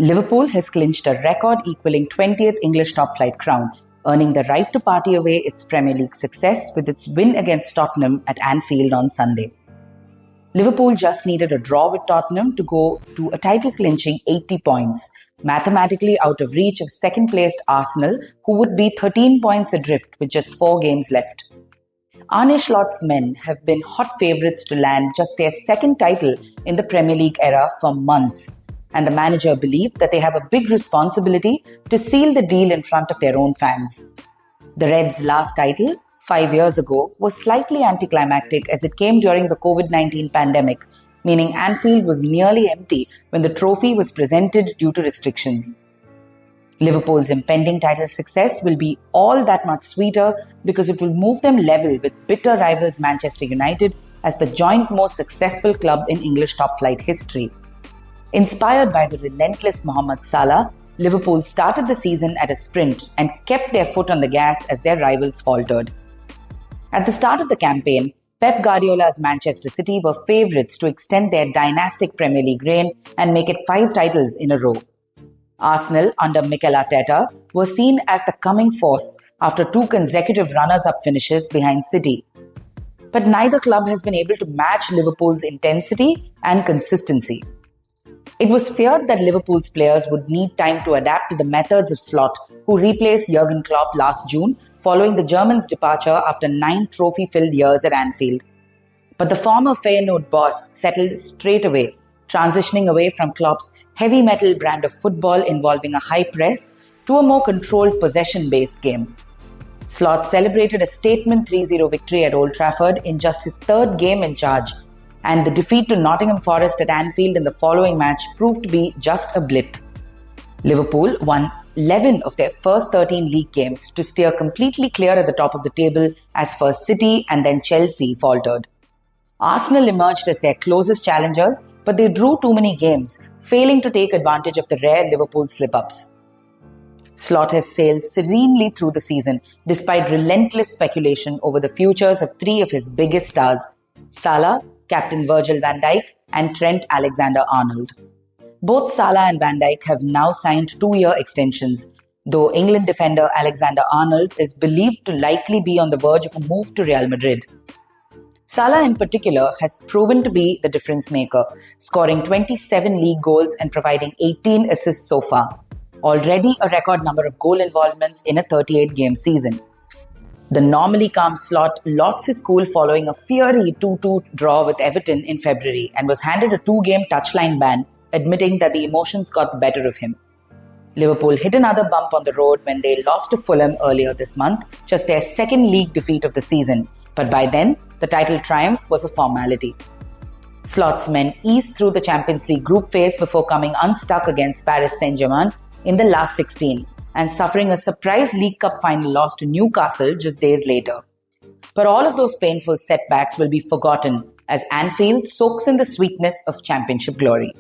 Liverpool has clinched a record-equalling 20th English top-flight crown, earning the right to party away its Premier League success with its win against Tottenham at Anfield on Sunday. Liverpool just needed a draw with Tottenham to go to a title-clinching 80 points, mathematically out of reach of second-placed Arsenal, who would be 13 points adrift with just 4 games left. Arne Slot's men have been hot favourites to land just their second title in the Premier League era for months, and the manager believed that they have a big responsibility to seal the deal in front of their own fans. The Reds' last title, 5 years ago, was slightly anticlimactic as it came during the COVID-19 pandemic, meaning Anfield was nearly empty when the trophy was presented due to restrictions. Liverpool's impending title success will be all that much sweeter because it will move them level with bitter rivals Manchester United as the joint most successful club in English top-flight history. Inspired by the relentless Mohamed Salah, Liverpool started the season at a sprint and kept their foot on the gas as their rivals faltered. At the start of the campaign, Pep Guardiola's Manchester City were favourites to extend their dynastic Premier League reign and make it 5 titles in a row. Arsenal, under Mikel Arteta, were seen as the coming force after 2 consecutive runners-up finishes behind City. But neither club has been able to match Liverpool's intensity and consistency. It was feared that Liverpool's players would need time to adapt to the methods of Slot, who replaced Jurgen Klopp last June following the German's departure after 9 trophy-filled years at Anfield. But the former Feyenoord boss settled straight away, transitioning away from Klopp's heavy metal brand of football involving a high press to a more controlled possession-based game. Slot celebrated a statement 3-0 victory at Old Trafford in just his 3rd game in charge, and the defeat to Nottingham Forest at Anfield in the following match proved to be just a blip. Liverpool won 11 of their first 13 league games to steer completely clear at the top of the table as first City and then Chelsea faltered. Arsenal emerged as their closest challengers, but they drew too many games, failing to take advantage of the rare Liverpool slip-ups. Slot has sailed serenely through the season, despite relentless speculation over the futures of 3 of his biggest stars: Salah, captain Virgil van Dijk, and Trent Alexander-Arnold. Both Salah and Van Dijk have now signed 2-year extensions, though England defender Alexander-Arnold is believed to likely be on the verge of a move to Real Madrid. Salah in particular has proven to be the difference maker, scoring 27 league goals and providing 18 assists so far, already a record number of goal involvements in a 38-game season. The normally calm Slot lost his cool following a fiery 2-2 draw with Everton in February and was handed a 2-game touchline ban, admitting that the emotions got the better of him. Liverpool hit another bump on the road when they lost to Fulham earlier this month, just their 2nd league defeat of the season, but by then, the title triumph was a formality. Slot's men eased through the Champions League group phase before coming unstuck against Paris Saint-Germain in the last 16 and suffering a surprise League Cup final loss to Newcastle just days later. But all of those painful setbacks will be forgotten as Anfield soaks in the sweetness of championship glory.